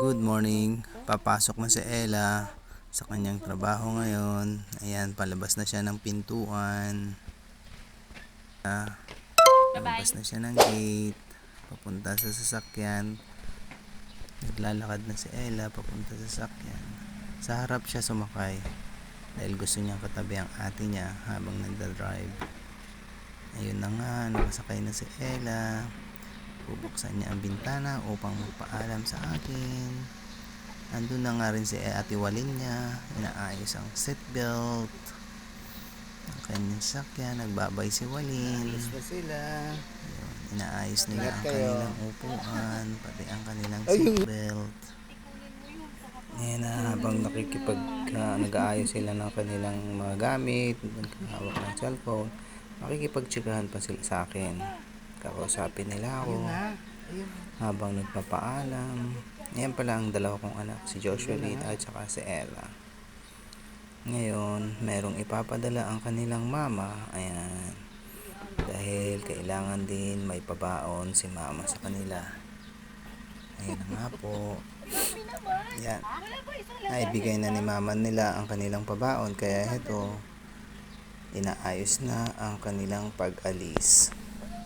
Good morning. Papasok na si Ella sa kanyang trabaho ngayon. Ayan, palabas na siya ng pintuan. Palabas na siya ng gate. Papunta sa sasakyan. Naglalakad na si Ella papunta sa sasakyan. Sa harap siya sumakay dahil gusto niyang katabi ang ate niya habang nagdadrive. Ayun na nga, nakasakay na si Ella. Bubuksan niya ang bintana upang magpaalam sa akin. Andun na nga rin si Ate Walin niya. Inaayos ang seatbelt. Ang kanyang sakyan. Nagbabay si Walin. Alis na sila. Ayun, inaayos nila Ingat ang kayo. kanilang upuan. Pati ang kanilang seatbelt. Ngayon na habang nag-aayos sila ng kanilang mga gamit, nagkahawak ng cellphone, makikipagtsikahan pa sila sa akin. Kakausapin nila ako habang nagpapaalam. Ayan pala ang dalawa kong anak, si Joshua Reed at saka si Ella. Ngayon, merong ipapadala ang kanilang mama. Ayan. Dahil kailangan din may pabaon si mama sa kanila. Ayan na nga po. Ayan. Naibigay na ni mama nila ang kanilang pabaon. Kaya ito, inaayos na ang kanilang pag-alis.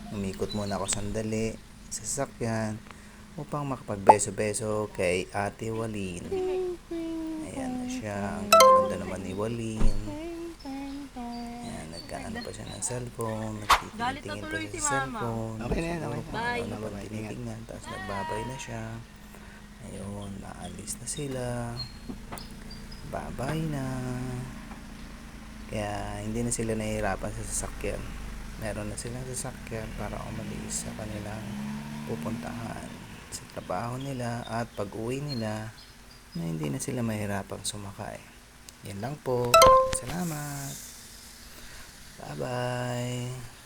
Umikot muna ako sandali sa sasakyan upang makapagbeso-beso kay Ate Walin. Ayan na siya. Ang ganda naman ni Walin. Ayan, nagkaano pa siya ng cellphone. Nagtitingin pa siya sa cellphone. Okay na yan, okay. Bye. Ano pa tinitingnan. Tapos nagbabay na siya. Ayun, naalis na sila. Babay na. Kaya hindi na sila nahihirapan sa sasakyan. Meron na silang sasakyan para umalis sa kanilang pupuntahan sa trabaho nila at pag-uwi nila na hindi na sila mahirapang sumakay. Yan lang po. Salamat. Bye-bye.